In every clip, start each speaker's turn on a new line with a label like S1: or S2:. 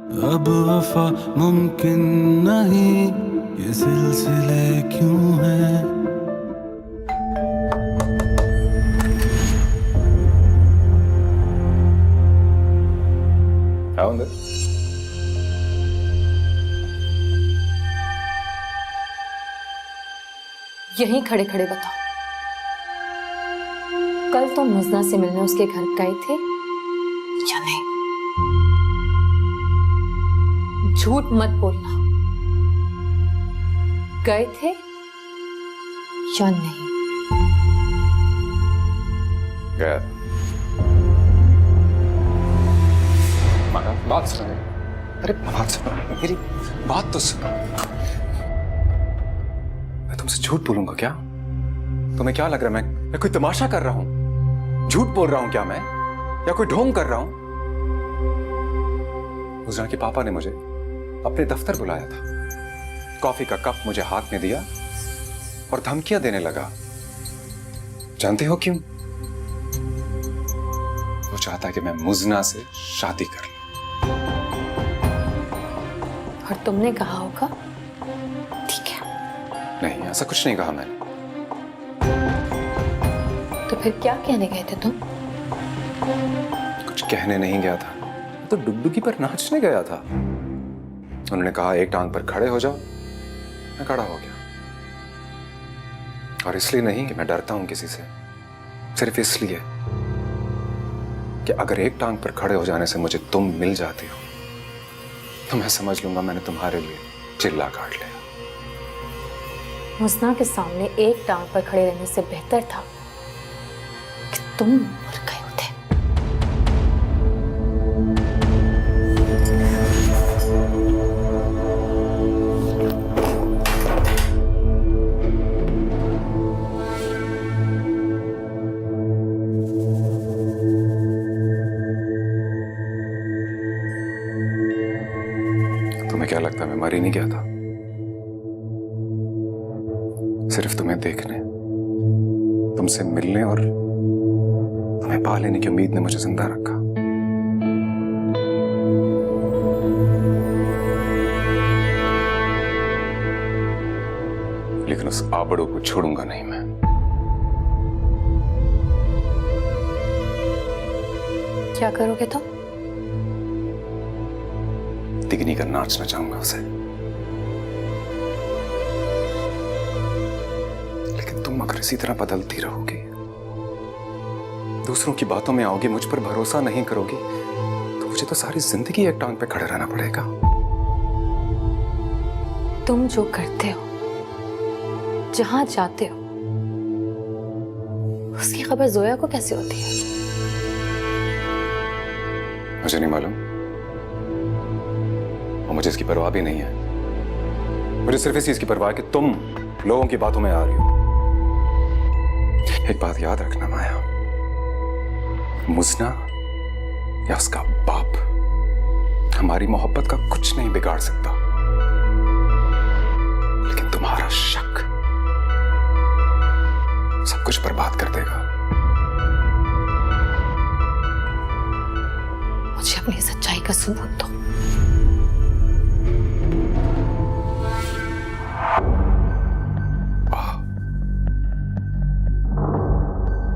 S1: अब वफा मुमकिन नहीं, ये सिलसिले क्यों हैं?
S2: क्या होंगे?
S3: यहीं खड़े खड़े बताओ, कल तुम मुजना से मिलने उसके घर गए थे या नहीं? झूठ मत बोलना, गए थे या नहीं?
S2: गया। बात सुनो। अरे बात सुनो, मेरी बात तो सुनो। मैं तुमसे झूठ बोलूंगा क्या? तुम्हें क्या लग रहा है मैं कोई तमाशा कर रहा हूं? झूठ बोल रहा हूं क्या मैं, या कोई ढोंग कर रहा हूं? मुजना के पापा ने मुझे अपने दफ्तर बुलाया था, कॉफी का कप मुझे हाथ में दिया और धमकियां देने लगा। जानते हो क्यों? वो चाहता है कि मैं मुजना से शादी कर लूं।
S3: और तुमने कहा होगा ठीक है।
S2: नहीं, ऐसा कुछ नहीं कहा मैंने।
S3: तो फिर क्या कहने गए थे तुम?
S2: कुछ कहने नहीं गया था, तो डुगडुगी पर नाचने गया था। उन्होंने कहा एक टांग पर खड़े हो जाओ, मैं खड़ा हो गया। और इसलिए नहीं कि मैं डरता हूं किसी से, सिर्फ इसलिए कि अगर एक टांग पर खड़े हो जाने से मुझे तुम मिल जाती हो तो मैं समझ लूंगा मैंने तुम्हारे लिए चिल्ला काट लिया।
S3: मुजना के सामने एक टांग पर खड़े रहने से बेहतर था कि तुम मर गए होते।
S2: तुम्हें क्या लगता है मैं मर ही नहीं गया था? सिर्फ तुम्हें देखने, तुमसे मिलने और तुम्हें पा लेने की उम्मीद ने मुझे जिंदा रखा। लेकिन उस आबड़ों को छोड़ूंगा नहीं मैं।
S3: क्या करोगे तुम?
S2: तिगनी का नाचना चाहूंगा उसे। लेकिन तुम अगर इसी तरह बदलती रहोगी, दूसरों की बातों में आओगी, मुझ पर भरोसा नहीं करोगी, तो मुझे तो सारी जिंदगी एक टांग पे खड़े रहना पड़ेगा।
S3: तुम जो करते हो, जहां जाते हो, उसकी खबर जोया को कैसे होती है?
S2: मुझे नहीं मालूम, और मुझे इसकी परवाह भी नहीं है। मुझे सिर्फ इस चीज की परवाह है कि तुम लोगों की बातों में आ रही हो। एक बात याद रखना माया, मुजना या उसका बाप हमारी मोहब्बत का कुछ नहीं बिगाड़ सकता, लेकिन तुम्हारा शक सब कुछ बर्बाद कर देगा।
S3: मुझे अपनी सच्चाई का सबूत दो।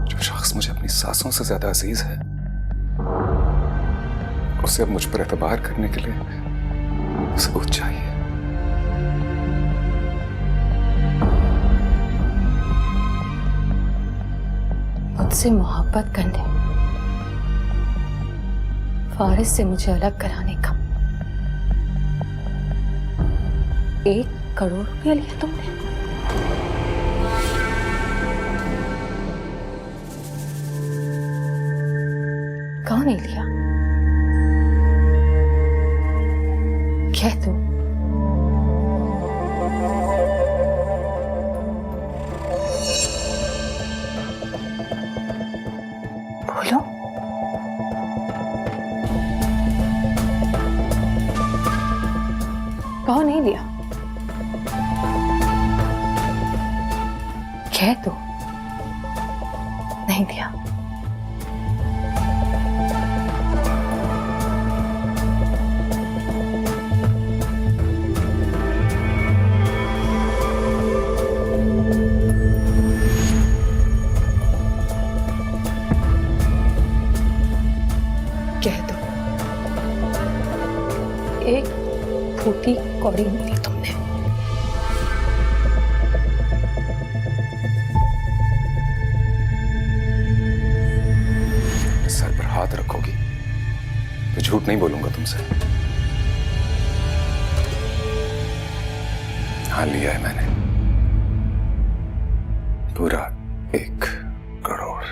S2: जो शख्स मुझे अपनी सांसों से ज्यादा अजीज है, उसे अब मुझ पर एतबार करने के लिए सबूत चाहिए।
S3: मुझसे मोहब्बत करने, फारिस से मुझे अलग कराने का 1 करोड़ रुपया लिया तुमने? कौन नहीं लिया? क्या तुम? बोलो। कहो नहीं दिया। कह दो नहीं दिया। एक फूटी कौड़ी नहीं दी तुमने।
S2: सर पर हाथ रखोगी तो झूठ नहीं बोलूंगा तुमसे। हाँ, लिया है मैंने पूरा 1 करोड़।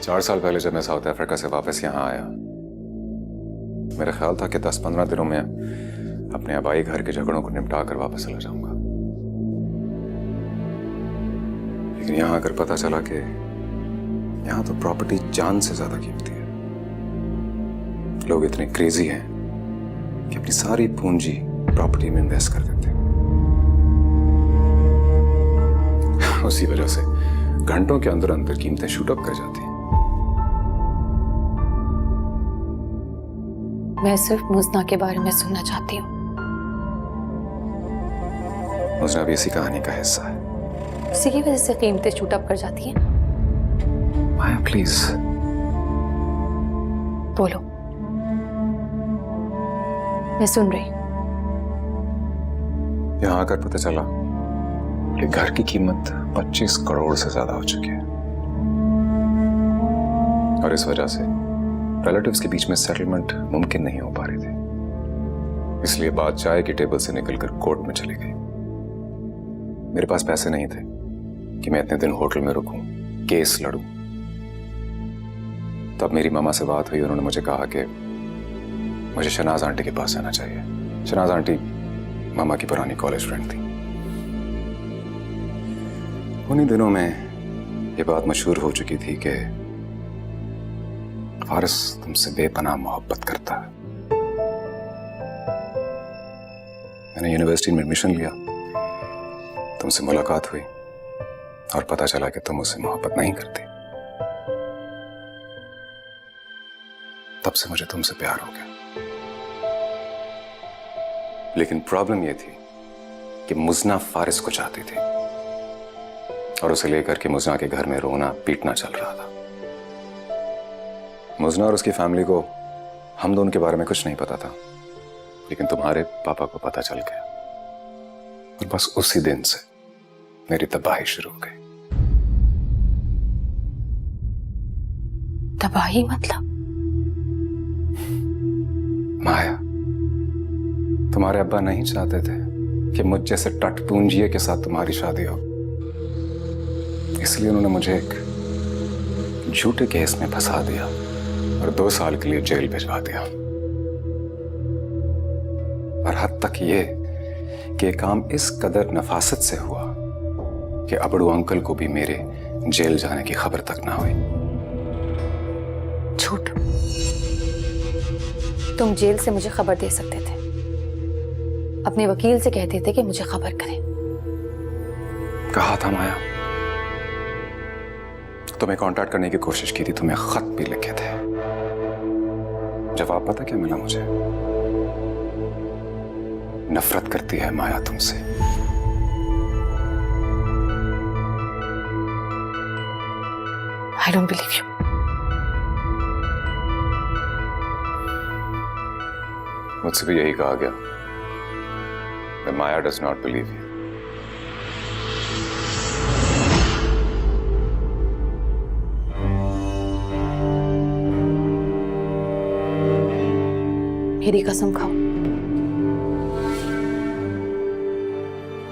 S2: चार साल पहले जब मैं साउथ अफ्रीका से वापस यहाँ आया, मेरा ख्याल था कि 10-15 दिनों में अपने आबाई घर के झगड़ों को निपटा कर वापस चला जाऊंगा। लेकिन यहाँ आकर पता चला कि यहाँ तो प्रॉपर्टी जान से ज्यादा कीमती है। लोग इतने क्रेजी हैं कि अपनी सारी पूंजी प्रॉपर्टी में इन्वेस्ट कर देते हैं। उसी वजह से घंटों के अंदर अंदर कीमतें शूट अप कर जाती हैं।
S3: मैं सिर्फ मुजना के बारे में सुनना चाहती हूँ।
S2: मुजना भी इसी कहानी का हिस्सा है।
S3: इसी की वजह से कीमतें शूट अप कर जाती हैं।
S2: माया प्लीज
S3: बोलो, मैं सुन रही हूँ।
S2: यहाँ आकर पता चला कि घर की कीमत 25 करोड़ से ज्यादा हो चुकी है, और इस वजह से रिलेटिव्स के बीच में सेटलमेंट मुमकिन नहीं हो पा रही थी। इसलिए बात चाय की टेबल से निकलकर कोर्ट में चली गई। मेरे पास पैसे नहीं थे कि मैं इतने दिन होटल में रुकूं, केस लड़ूं। तब मेरी मामा से बात हुई। उन्होंने मुझे कहा कि मुझे शनाज आंटी के पास आना चाहिए। शनाज आंटी मामा की पुरानी कॉलेज फ्रेंड थी। उन्हीं दिनों में ये बात मशहूर हो चुकी थी कि फारिस तुमसे बेपनाह मोहब्बत करता है। मैंने यूनिवर्सिटी में एडमिशन लिया, तुमसे मुलाकात हुई और पता चला कि तुम उससे मोहब्बत नहीं करती। तब से मुझे तुमसे प्यार हो गया। लेकिन प्रॉब्लम यह थी कि मुजना फारिस को चाहती थी, और उसे लेकर के मुजना के घर में रोना पीटना चल रहा था। मुजना और उसकी फैमिली को हम दोनों के बारे में कुछ नहीं पता था, लेकिन तुम्हारे पापा को पता चल गया, और बस उसी दिन से मेरी तबाही शुरू हो गई।
S3: तबाही मतलब?
S2: माया, तुम्हारे अब्बा नहीं चाहते थे कि मुझ जैसे टटपूंजिए के साथ तुम्हारी शादी हो। इसलिए उन्होंने मुझे एक झूठे केस में फंसा दिया और 2 साल के लिए जेल भिजवा दिया। और हद तक ये कि काम इस कदर नफासत से हुआ कि अबड़ू अंकल को भी मेरे जेल जाने की खबर तक ना हुई।
S3: झूठ। तुम जेल से मुझे खबर दे सकते थे, अपने वकील से कहते थे कि मुझे खबर करें।
S2: कहा था माया, तुम्हें कांटेक्ट करने की कोशिश की थी, तुम्हें खत भी लिखे थे। जवाब पता क्या मिला मुझे? नफरत करती है माया तुमसे।
S3: I don't believe you.
S2: मुझसे भी यही कहा गया। माया does not believe you.
S3: मेरी कसम खाओ।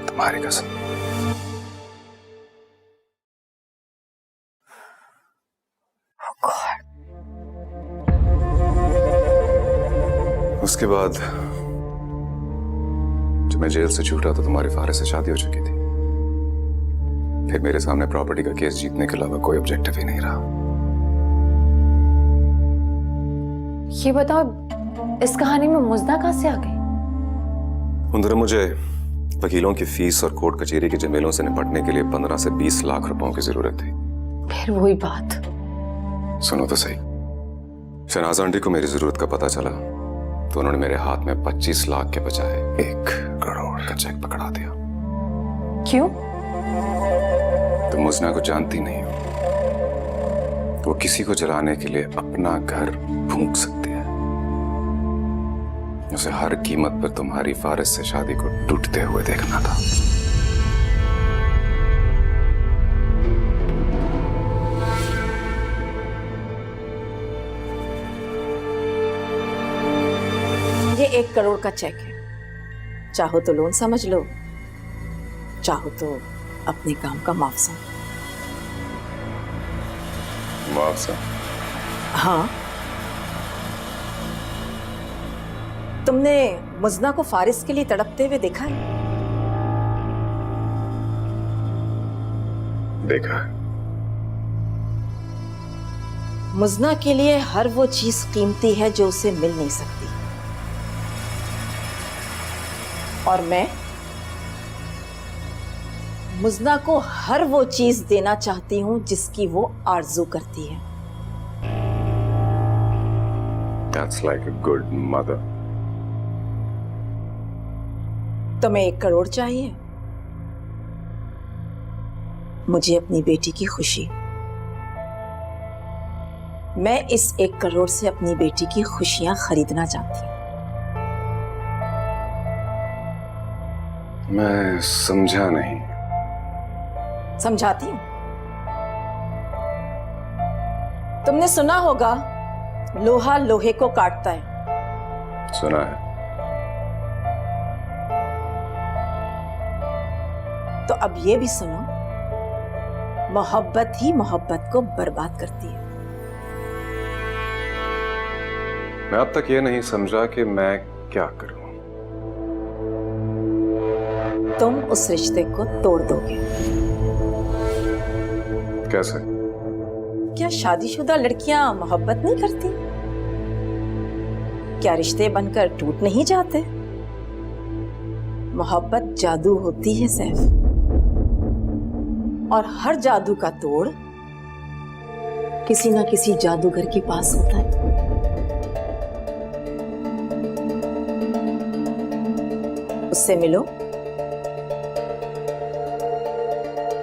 S2: तुम्हारी कसम। उसके बाद जब मैं जेल से छूटा तो तुम्हारी फारिस से शादी हो चुकी थी। फिर मेरे सामने प्रॉपर्टी का केस जीतने के अलावा कोई ऑब्जेक्टिव ही नहीं रहा।
S3: ये बताओ, इस कहानी में मुजना कहां से आ गई?
S2: उन दिनों मुझे वकीलों की फीस और कोर्ट कचहरी के झमेलों से निपटने के लिए 15 से 20 लाख रुपयों की जरूरत थी।
S3: फिर वही बात।
S2: सुनो तो सही। शहनाज आंटी को मेरी जरूरत का पता चला तो उन्होंने मेरे हाथ में 25 लाख के बजाय 1 करोड़ का चेक पकड़ा दिया।
S3: क्यों?
S2: तुम मुजना को जानती नहीं हो, वो किसी को जलाने के लिए अपना घर फूंक सकती है। उसे हर कीमत पर तुम्हारी फारिस से शादी को टूटते हुए देखना था।
S4: ये 1 करोड़ का चेक है। चाहो तो लोन समझ लो, चाहो तो अपने काम का मुआवजा।
S2: मुआवजा?
S4: हाँ, तुमने मुजना को फारिस के लिए तड़पते हुए देखा है?
S2: देखा है।
S4: मुजना के लिए हर वो चीज कीमती है जो उसे मिल नहीं सकती, और मैं मुजना को हर वो चीज देना चाहती हूं जिसकी वो आरजू करती है।
S2: That's like a good mother.
S4: तुम्हें 1 करोड़ चाहिए, मुझे अपनी बेटी की खुशी। मैं इस 1 करोड़ से अपनी बेटी की खुशियां खरीदना चाहती हूं।
S2: मैं समझा नहीं।
S4: समझाती हूं। तुमने सुना होगा, लोहा लोहे को काटता है।
S2: सुना है।
S4: तो अब ये भी सुनो, मोहब्बत ही मोहब्बत को बर्बाद करती है।
S2: मैं अब तक ये नहीं समझा कि मैं क्या करूं।
S4: तुम उस रिश्ते को तोड़ दोगे।
S2: कैसे?
S4: क्या शादीशुदा लड़कियां मोहब्बत नहीं करती? क्या रिश्ते बनकर टूट नहीं जाते? मोहब्बत जादू होती है सैफ, और हर जादू का तोड़ किसी ना किसी जादूगर के पास होता है। उससे मिलो,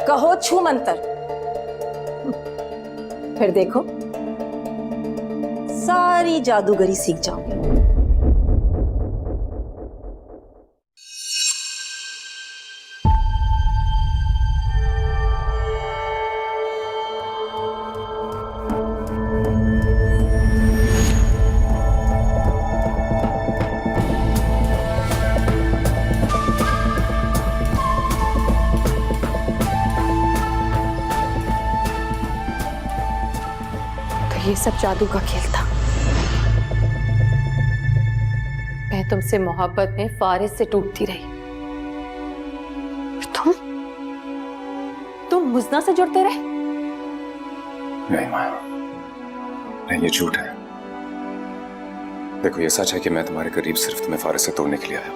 S4: कहो छू मंतर, फिर देखो सारी जादूगरी सीख जाओगे।
S3: ये सब जादू का खेल था। मैं तुमसे मोहब्बत में फारिस से टूटती रही, तुम मुजना से जुड़ते रहे।
S2: नहीं माया, नहीं, ये झूठ है। देखो, ये सच है कि मैं तुम्हारे करीब सिर्फ तुम्हें फारिस से तोड़ने के लिए आया।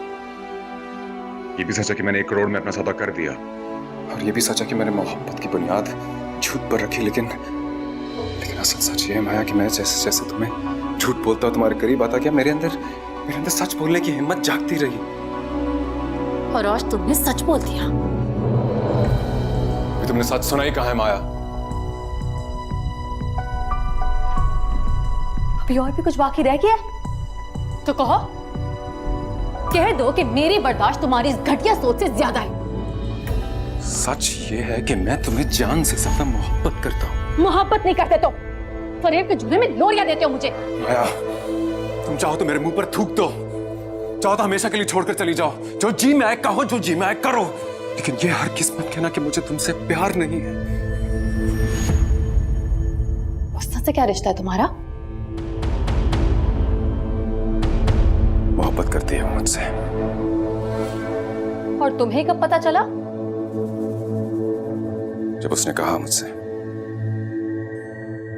S2: ये भी सच है कि मैंने 1 करोड़ में अपना सौदा कर दिया, और ये भी सच है कि मैंने मोहब्बत की बुनियाद झूठ पर रखी। लेकिन असल सच ये है माया कि मैं जैसे जैसे तुम्हें झूठ बोलता, तुम्हारे करीब आता गया, मेरे अंदर सच बोलने की हिम्मत जागती रही।
S3: और आज तुमने सच बोल दिया।
S2: तुमने सच सुना ही कहाँ है माया?
S3: अभी और भी कुछ बाकी रह गया तो कहो, कह दो कि मेरी बर्दाश्त तुम्हारी इस घटिया सोच से ज्यादा है।
S2: सच ये है कि मैं तुम्हें जान से ज्यादा मोहब्बत करता हूँ।
S3: मोहब्बत नहीं करते तो फरेब के झूले में लोरियां देते हो मुझे।
S2: माया, तुम चाहो तो मेरे मुंह पर थूक दो, चाहो तो हमेशा के लिए छोड़कर चली जाओ। जो जी में आए कहो, जो जी में आए करो, लेकिन ये हर किस्मत कहना कि मुझे तुमसे प्यार नहीं है।
S3: मुस्ताद से क्या रिश्ता है तुम्हारा?
S2: मोहब्बत करती है मुझसे।
S3: और तुम्हें कब पता चला?
S2: जब उसने कहा मुझसे।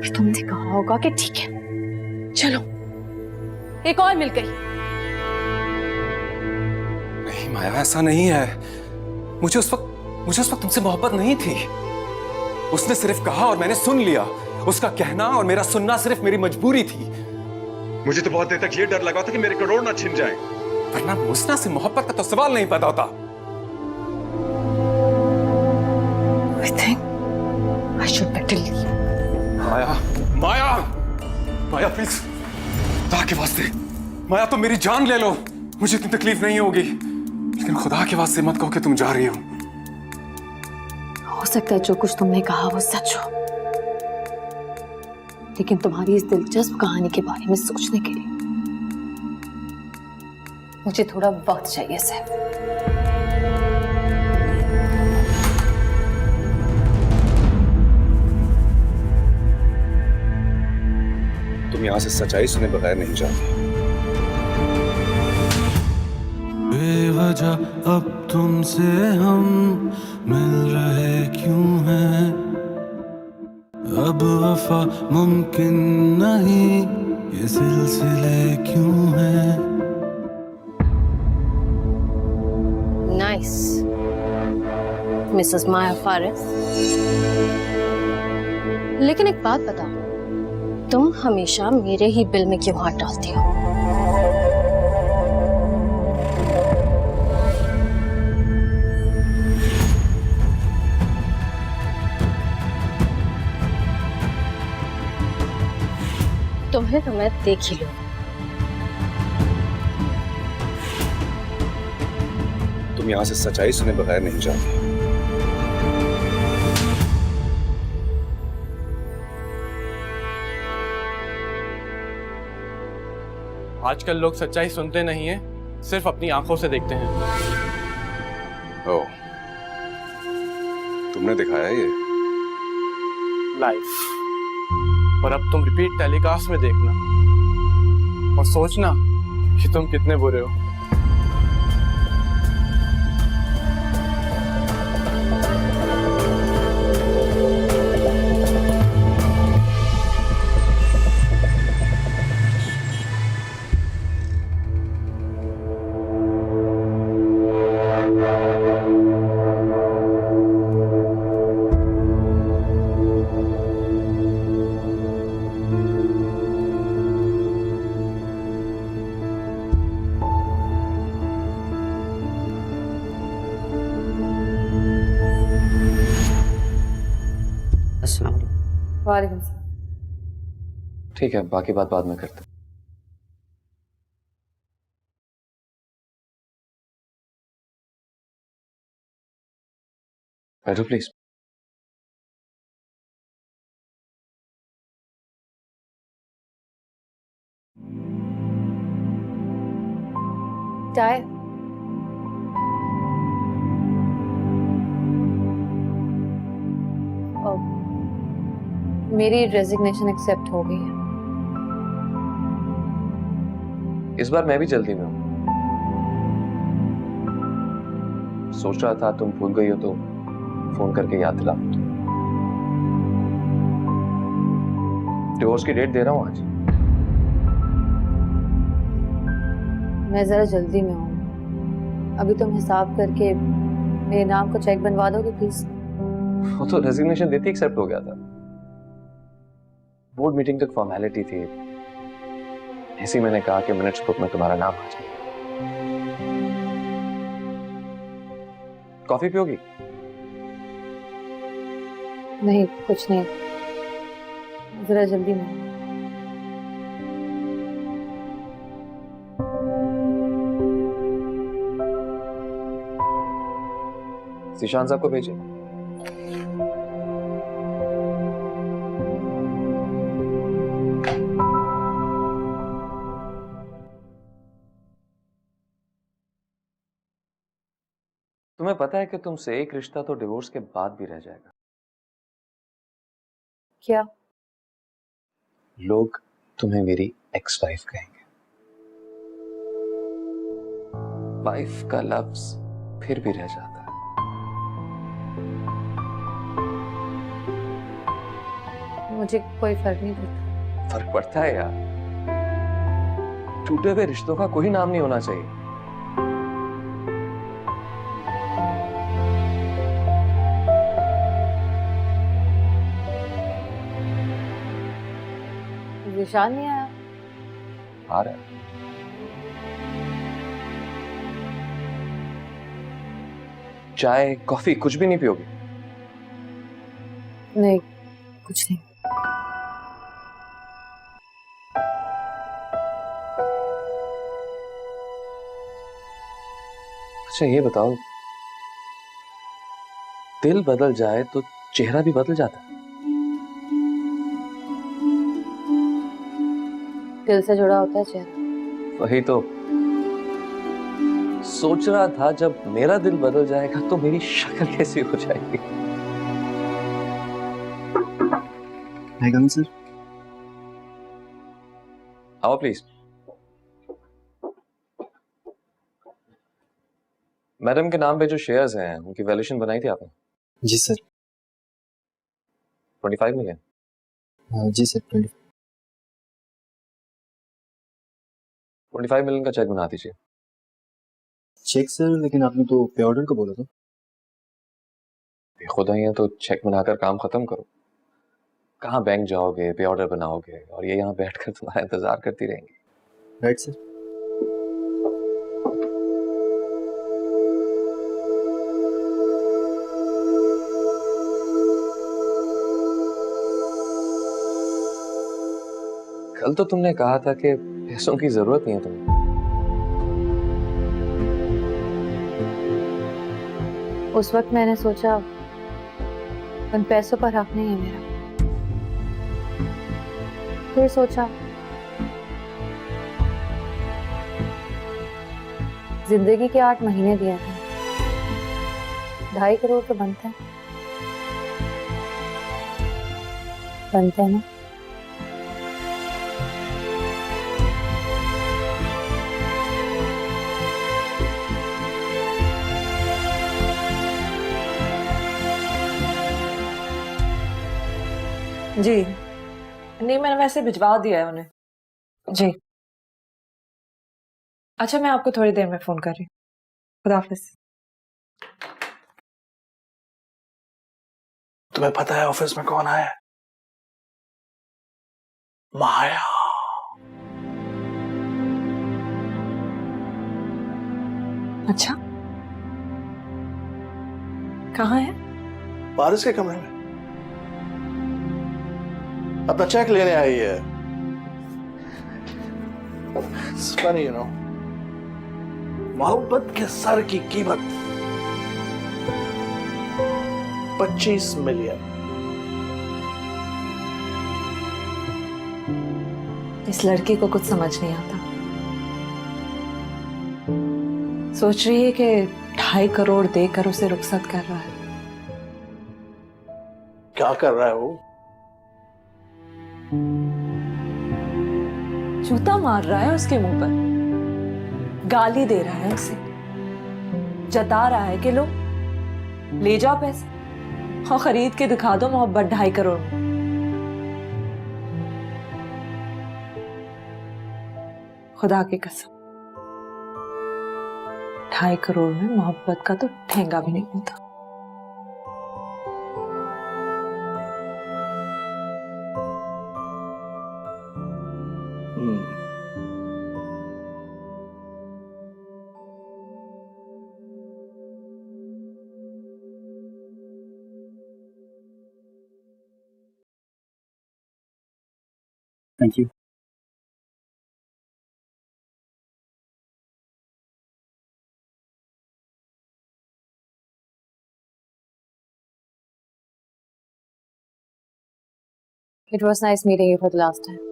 S3: तुमने कहा होगा कि ठीक है, चलो, एक और मिल गई।
S2: नहीं माया, ऐसा नहीं है। मुझे उस वक्त तुमसे मोहब्बत नहीं थी। उसने सिर्फ कहा और मैंने सुन लिया। उसका कहना और मेरा सुनना सिर्फ मेरी मजबूरी थी। मुझे तो बहुत देर तक ये डर लगा था कि मेरे करोड़ ना छिन जाएं, वरना मुस्ना से मोहब्बत का तो सवाल नहीं पैदा होता।
S3: I think I should better leave.
S2: Maya, Maya, Maya please, खुदा के वास्ते, माया तुम मेरी जान ले लो, मुझे इतनी तकलीफ नहीं होगी, लेकिन खुदा के वास्ते मत कहो कि तुम जा रही
S3: हो सकता है जो कुछ तुमने कहा वो सच हो, लेकिन तुम्हारी इस दिलचस्प कहानी के बारे में सोचने के लिए मुझे थोड़ा वक्त चाहिए सैफ।
S2: तुम यहाँ से सच्चाई सुने बगैर नहीं जाती।
S1: बेवजह अब तुमसे हम मिल रहे क्यों हैं, अब वफा मुमकिन नहीं, ये सिलसिले क्यों हैं।
S3: नाइस मिसेस माया फारिस, लेकिन एक बात बताओ, तुम हमेशा मेरे ही बिल में क्यों हाथ डालती हो? तुम्हें तो मैं देख ही लूं।
S2: तुम यहाँ से सच्चाई सुने बगैर नहीं जाती।
S5: आजकल लोग सच्चाई सुनते नहीं हैं, सिर्फ अपनी आंखों से देखते हैं।
S2: ओह, तुमने दिखाया ये?
S5: लाइफ। और अब तुम रिपीट टेलीकास्ट में देखना और सोचना कि तुम कितने बुरे हो।
S3: वालेकुम सलाम।
S2: ठीक है, बाकी बात बाद में करते हैं। बैठो प्लीज।
S3: चाय? मेरी रेजिग्नेशन एक्सेप्ट हो गई है।
S2: इस बार मैं भी जल्दी में हूं। सोच रहा था तुम भूल गई हो तो फोन करके याद दिला। डिवोर्स की डेट दे रहा हूं आज।
S3: मैं जरा जल्दी में हूँ, अभी तुम हिसाब करके मेरे नाम का चेक बनवा दोगे प्लीज?
S2: वो तो रेजिग्नेशन देती एक्सेप्ट हो गया था। बोर्ड मीटिंग तक फॉर्मेलिटी थी, ऐसे मैंने कहा कि मिनट्स बुक में तुम्हारा नाम आ जाए। कॉफी पियोगी?
S3: नहीं, कुछ नहीं, जरा जल्दी में।
S2: ज़ीशान साहब को भेजिए। तुम्हें पता है कि तुमसे एक रिश्ता तो डिवोर्स के बाद भी रह जाएगा।
S3: क्या?
S2: लोग तुम्हें मेरी एक्स वाइफ कहेंगे। वाइफ का लफ्ज फिर भी रह जाता है।
S3: मुझे कोई फर्क नहीं पड़ता।
S2: फर्क पड़ता है यार, टूटे हुए रिश्तों का कोई नाम नहीं होना चाहिए।
S3: ज़ीशान नहीं आया?
S2: आ रहा है। चाय कॉफी कुछ भी नहीं पियोगे?
S3: नहीं, कुछ नहीं।
S6: अच्छा ये बताओ, दिल बदल जाए तो चेहरा भी बदल जाता है?
S3: दिल से जुड़ा होता है चेहरा।
S6: वही तो सोच रहा था, जब मेरा दिल बदल जाएगा तो मेरी शक्ल कैसी हो जाएगी।
S7: सर,
S6: आओ प्लीज। मैडम के नाम पे जो शेयर्स हैं उनकी वैल्यूएशन बनाई थी आपने?
S7: जी सर।
S6: 25 मिलियन।
S7: जी सर,
S6: 25 मिलियन का चेक बना दीजिए।
S7: चेक सर, लेकिन आपने तो पे ऑर्डर का बोला था।
S6: खुदा ही है तो चेक बनाकर काम खत्म करो। कहाँ बैंक जाओगे, पे ऑर्डर बनाओगे, और ये यहाँ बैठकर तुम्हारा इंतजार करती रहेंगी।
S7: Right sir.
S6: कल तो तुमने कहा था कि पैसों की जरूरत नहीं है तुम्हें।
S3: उस वक्त मैंने सोचा उन पैसों पर हक नहीं है मेरा। फिर सोचा जिंदगी के 8 महीने दिए थे, 2.5 करोड़ तो बनते हैं ना।
S4: जी नहीं, मैंने वैसे भिजवा दिया है उन्हें। जी अच्छा, मैं आपको थोड़ी देर में फोन कर रही हूँ। खुदा हाफिज।
S5: तुम्हें पता है ऑफिस में कौन आया? माया।
S4: अच्छा, कहाँ है?
S5: बारिश के कमरे में अपना चेक लेने आई है। It's funny, you know. मोहब्बत के सर की कीमत 25 मिलियन।
S4: इस लड़की को कुछ समझ नहीं आता। सोच रही है कि 2.5 करोड़ देकर उसे रुखसत कर रहा है।
S5: क्या कर रहा है वो?
S4: जूता मार रहा है उसके मुंह पर, गाली दे रहा है उसे, जता रहा है कि लो ले जाओ पैसे और खरीद के दिखा दो मोहब्बत 2.5 करोड़ में। खुदा की कसम, 2.5 करोड़ में मोहब्बत का तो ठेंगा भी नहीं होता।
S7: Thank you.
S3: It was nice meeting you for the last time.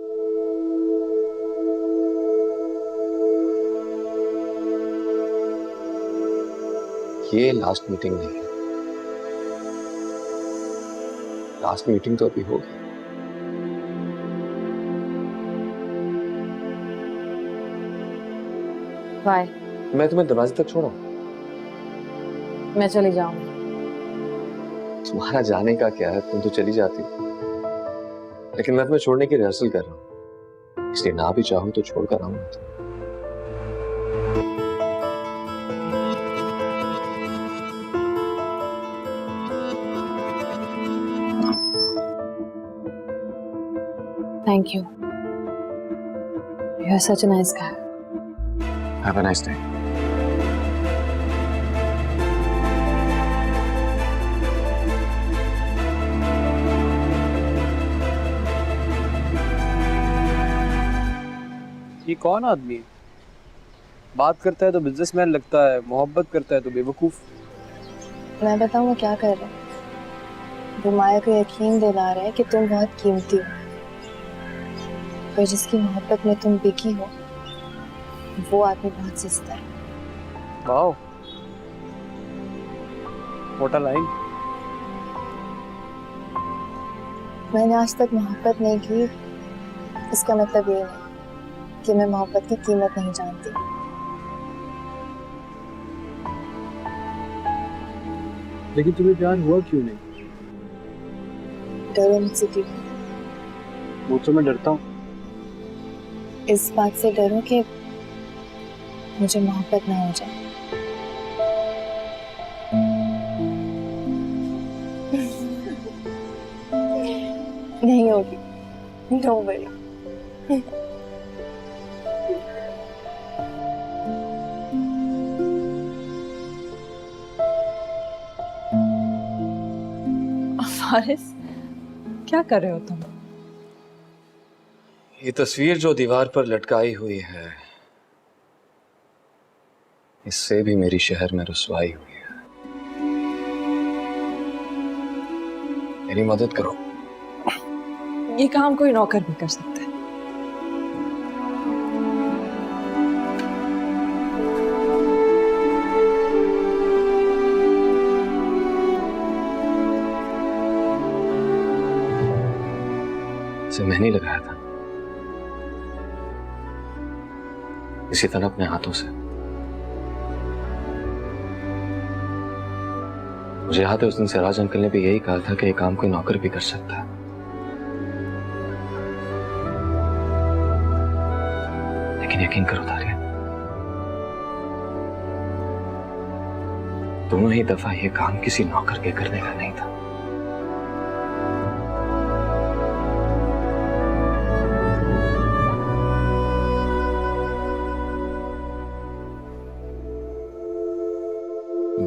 S6: ये लास्ट मीटिंग नहीं है। लास्ट मीटिंग तो अभी होगी।
S3: Bye.
S6: मैं तुम्हें दरवाजे तक छोड़ा?
S3: मैं चली जाऊंगी।
S6: तुम्हारा जाने का क्या है, तुम तो चली जाती हो। लेकिन मैं तुम्हें छोड़ने की रिहर्सल कर रहा हूँ, इसलिए ना भी चाहूं तो छोड़कर आऊंगा।
S3: Thank you. You are such a nice guy.
S6: Have a nice day.
S5: ये कौन आदमी है? बात करता है तो बिजनेसमैन लगता है, मोहब्बत करता है तो बेवकूफ।
S8: मैं बताऊँ वो क्या कर रहा है? वो माया को यकीन दिला रहा है कि तुम बहुत कीमती हो, पर जिसकी मोहब्बत में तुम बिकी हो वो आदमी बहुत सस्ता है।
S5: Wow, what a line.
S8: मैंने आज तक मोहब्बत नहीं की, इसका मतलब ये नहीं कि मैं मोहब्बत की कीमत नहीं जानती।
S5: लेकिन तुम्हें प्यार हुआ क्यों नहीं?
S8: डरो मुझसे क्यों?
S5: वो तो मैं डरता हूँ।
S8: इस बात से डरो कि मुझे मोहब्बत ना हो जाए। नहीं होगी, नो वरी।
S4: फारिस, क्या कर रहे हो तुम?
S6: ये तस्वीर जो दीवार पर लटकाई हुई है, इससे भी मेरी शहर में रुसवाई हुई है। मेरी मदद करो।
S4: ये काम कोई नौकर भी कर सकता है।
S6: इसे मैंने लगाया था, इसी तरह अपने हाथों से। मुझे याद है उस दिन सिराज अंकल ने भी यही कहा था कि ये काम कोई नौकर भी कर सकता है। लेकिन यकीन करो तारिया, दोनों ही दफा ये काम किसी नौकर के करने का नहीं था।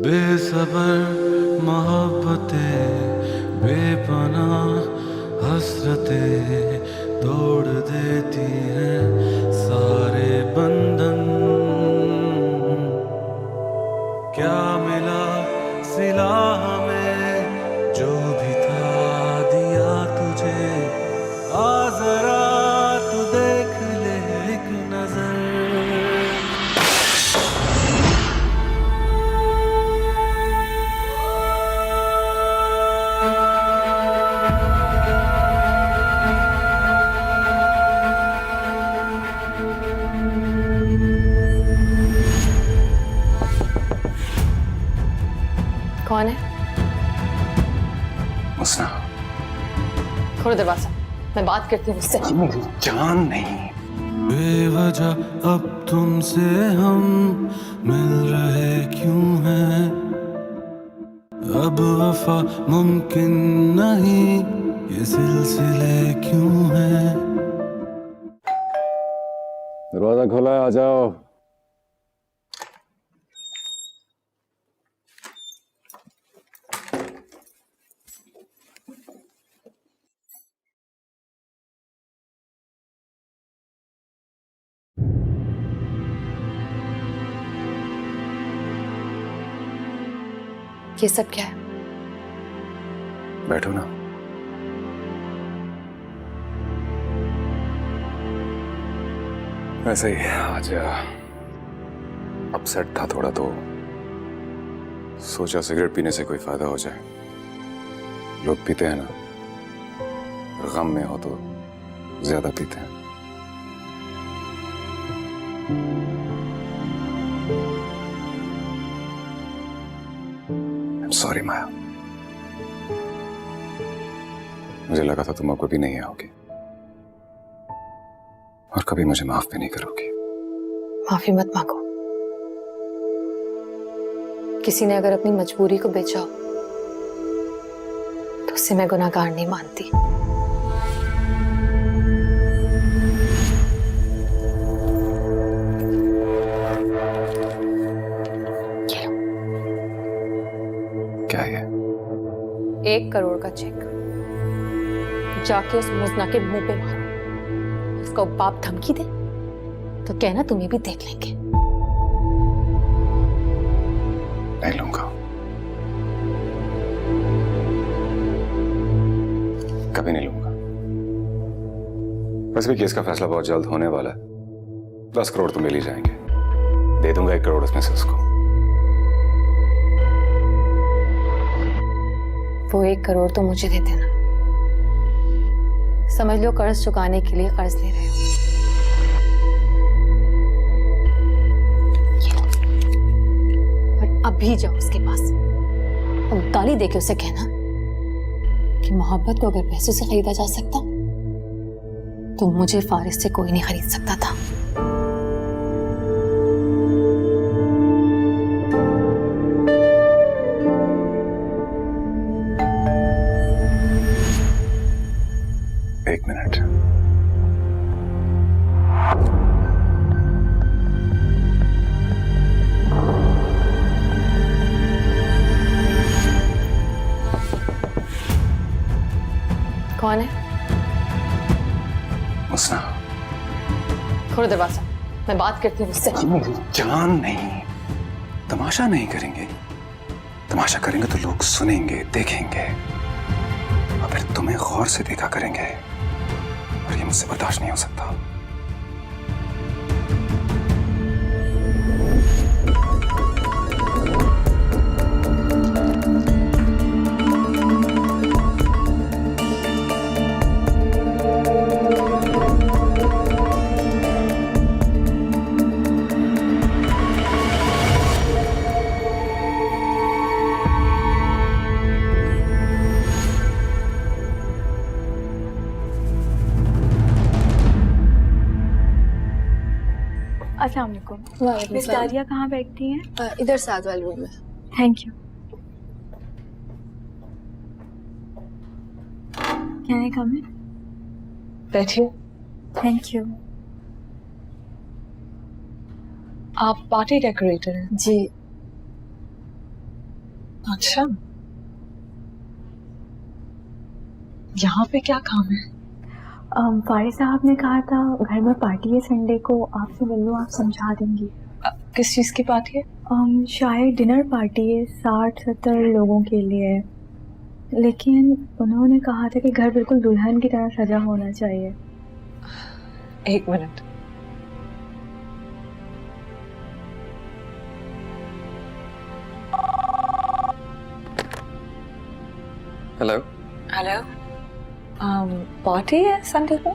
S1: बेसबर मोहब्बतें, बेपनाह हसरतें तोड़ देती हैं सारे बंधन। क्या मिला सिला हमें, जो भी था दिया तुझे। आ जरा तू देख ले एक नजर।
S3: कौन है?
S2: मुस्ना,
S3: खोलो दरवाजा, मैं बात करती हूँ उससे।
S2: मेरी जान नहीं।
S1: बेवजह अब तुमसे हम मिल रहे क्यों हैं? अब वफा मुमकिन नहीं, ये सिलसिले क्यों हैं?
S9: दरवाजा खोला है, आ जाओ।
S3: ये सब क्या है?
S2: बैठो ना। वैसे ही आज अपसेट था थोड़ा, तो सोचा सिगरेट पीने से कोई फायदा हो जाए। लोग पीते हैं ना, गम में हो तो ज्यादा पीते हैं। सॉरी माया, मुझे लगा था तुम अब कभी नहीं आओगी और कभी मुझे माफ भी नहीं करोगी।
S3: माफी मत मांगो। किसी ने अगर अपनी मजबूरी को बेचा हो तो उससे मैं गुनाहगार नहीं मानती।
S2: क्या है?
S3: 1 करोड़ का चेक जाके उस मुजना के मुंह पे मारो। उसका बाप धमकी दे तो कहना तुम्हें भी देख लेंगे।
S2: नहीं लूंगा, कभी नहीं लूंगा। वैसे भी केस का फैसला बहुत जल्द होने वाला है। 10 करोड़ तो मिल ही जाएंगे, दे दूंगा 1 करोड़ उसमें से उसको।
S3: वो 1 करोड़ तो मुझे दे देना। समझ लो कर्ज चुकाने के लिए कर्ज ले रहे हो। और अभी जाओ उसके पास और गाली देके उसे कहना कि मोहब्बत को अगर पैसों से खरीदा जा सकता तो मुझे फारिस से कोई नहीं खरीद सकता था।
S2: एक मिनट।
S3: कौन है?
S2: मुस्ना।
S3: खोलो दरवाजा, मैं बात करती हूँ उससे।
S2: जान नहीं, तमाशा नहीं करेंगे। तमाशा करेंगे तो लोग सुनेंगे, देखेंगे और फिर तुम्हें गौर से देखा करेंगे और ये मुझसे बर्दाश्त नहीं हो सकता।
S8: अस्सलाम वालेकुम। मिस दारिया कहाँ बैठती हैं? इधर साथ वाले रूम में। Thank you. कैन आई कम इन?
S4: बैठिए।
S8: Thank you.
S4: आप पार्टी डेकोरेटर हैं?
S8: जी।
S4: अच्छा, यहाँ पे क्या काम है?
S8: फारिस साहब ने कहा था घर में पार्टी है संडे को, आपसे मिल लो, आप समझा देंगी।
S4: किस चीज़ की पार्टी है?
S8: शायद डिनर पार्टी है, 60-70 लोगों के लिए। लेकिन उन्होंने कहा था कि घर बिल्कुल दुल्हन की तरह सजा होना चाहिए।
S4: 1 मिनट।
S6: हेलो।
S4: हेलो। पार्टी है संडे को?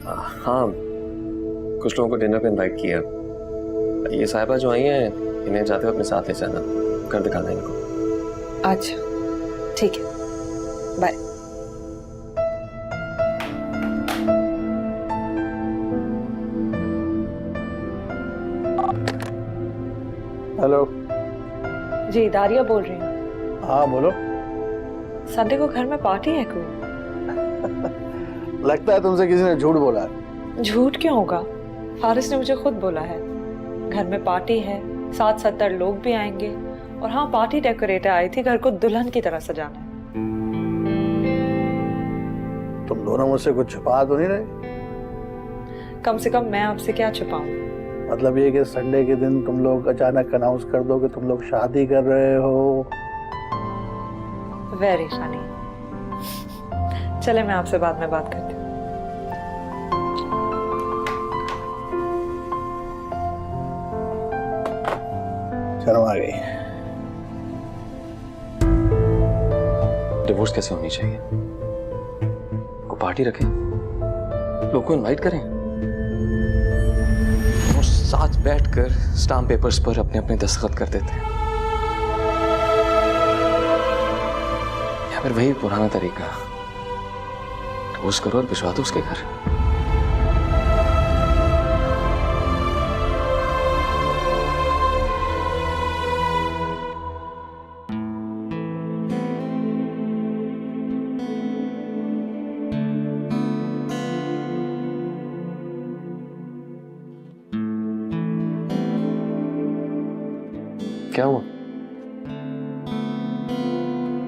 S6: हाँ, कुछ लोगों को डिनर पे इनवाइट किया। ये साहिबा जो आई हैं, इन्हें जाते हुए अपने साथ ले जाना, घर दिखाना इनको।
S4: अच्छा, ठीक है, बाय।
S10: हेलो।
S4: जी, दारिया बोल रही हूँ।
S10: हाँ बोलो।
S4: संडे को घर में पार्टी है कोई?
S10: लगता है तुमसे किसी ने झूठ बोला है।
S4: झूठ क्यों होगा? फारिस ने मुझे खुद बोला है घर में पार्टी है, 60-70 लोग भी आएंगे। और हाँ, पार्टी डेकोरेटर आई थी घर को दुल्हन की तरह सजाना है।
S10: तुम दोनों मुझसे कुछ छुपा तो नहीं रहे?
S4: कम से कम मैं आपसे क्या छुपाऊं?
S10: मतलब ये कि संडे के दिन तुम लोग अचानक अनाउंस कर दो कि तुम लोग शादी कर रहे हो।
S4: Very funny. चले, मैं आपसे बाद में बात करती हूँ।
S10: शर्म आ गई।
S6: डिवोर्स कैसे होनी चाहिए? को पार्टी रखें, लोगों को इनवाइट करें और साथ बैठकर स्टाम्प पेपर्स पर अपने अपने दस्तखत कर देते हैं, या फिर वही पुराना तरीका, डिवोर्स करो और भिजवा दो उसके घर। क्या हुआ?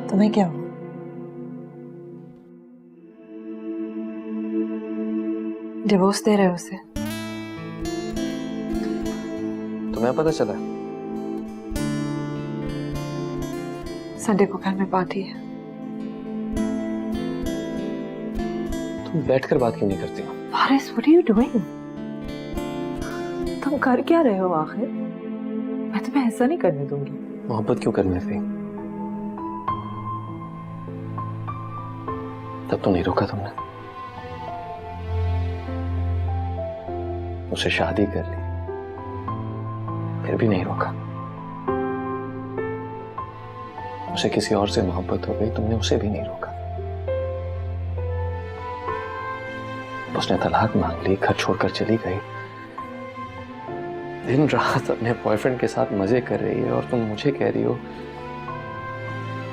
S4: तुम्हें क्या हुआ? डिवोर्स दे रहे हो उसे?
S6: तुम्हें पता चला?
S4: संडे को घर में पार्टी है।
S6: तुम बैठकर बात क्यों नहीं करती हो?
S4: Faris, what are you doing? तुम कर क्या रहे हो आखिर? मैं तुम्हें ऐसा नहीं करने दूंगी।
S6: मोहब्बत क्यों करने थी? तब तो नहीं रोका तुमने। उसे शादी कर ली, फिर भी नहीं रोका। उसे किसी और से मोहब्बत हो गई, तुमने उसे भी नहीं रोका। उसने तलाक मांग ली, घर छोड़कर चली गई, दिन रात अपने बॉयफ्रेंड के साथ मजे कर रही है, और तुम मुझे कह रही हो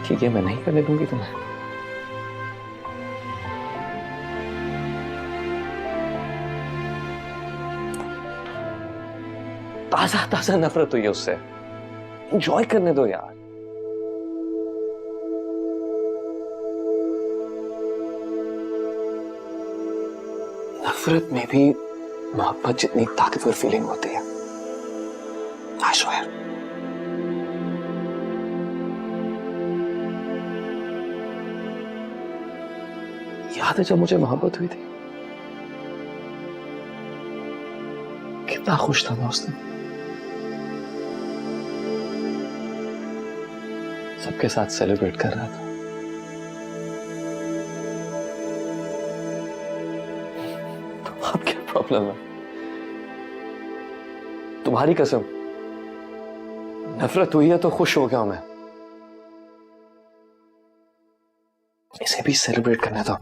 S6: कि ये मैं नहीं करने दूंगी तुम्हें। ताजा ताजा नफरत हुई है उससे। एंजॉय करने दो यार। नफरत में भी मोहब्बत जितनी ताकतवर फीलिंग होती है। I swear. याद है जब मुझे मोहब्बत हुई थी, कितना खुश था मैं उस दिन। सबके साथ सेलिब्रेट कर रहा था। तो अब क्या प्रॉब्लम है? तुम्हारी कसम, नफरत हुई है तो खुश हो गया मैं। इसे भी सेलिब्रेट करना था।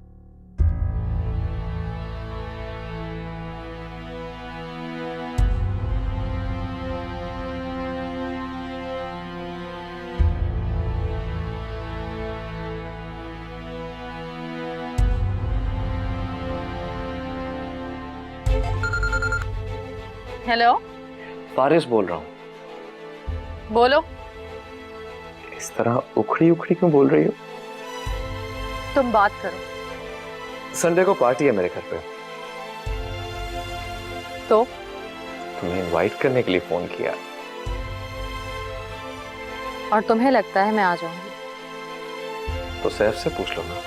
S4: हेलो,
S6: फारिस बोल रहा हूं।
S4: बोलो।
S6: इस तरह उखड़ी उखड़ी क्यों बोल रही हो?
S4: तुम बात करो।
S6: संडे को पार्टी है मेरे घर पे।
S4: तो
S6: तुम्हें इनवाइट करने के लिए फोन किया।
S3: और तुम्हें लगता है मैं आ जाऊंगी?
S6: तो सैफ से पूछ लो ना।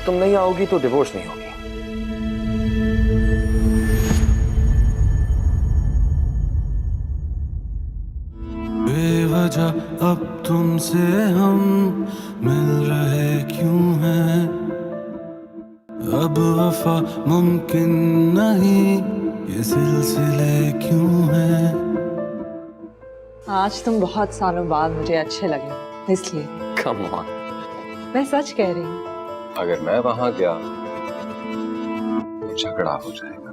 S6: तुम नहीं आओगी तो डिवोर्स नहीं होगी।
S1: बेवजह अब तुमसे हम मिल रहे क्यों हैं? अब वफा मुमकिन नहीं, ये सिलसिले क्यों हैं?
S4: आज तुम बहुत सालों बाद मुझे अच्छे लगे, इसलिए।
S6: Come on.
S4: मैं सच कह रही हूँ।
S2: अगर मैं वहां गया तो झगड़ा हो जाएगा।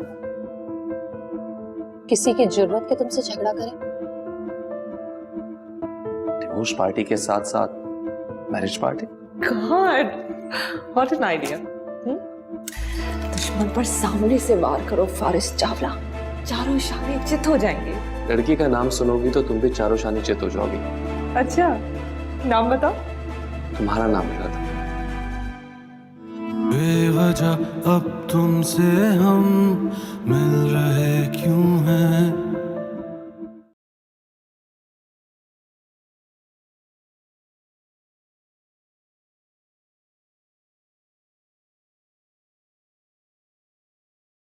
S3: किसी की जरूरत के तुमसे झगड़ा करे?
S6: डिवोर्स पार्टी के साथ साथ marriage party.
S4: God, what an idea. दुश्मन पर सामने से वार करो फारिस चावला, चारों शानी चित हो जाएंगे।
S6: लड़की का नाम सुनोगी तो तुम भी चारों शानी चित हो जाओगी।
S4: अच्छा, नाम बताओ।
S6: तुम्हारा नाम लेना था।
S1: बेवजह अब तुमसे हम मिल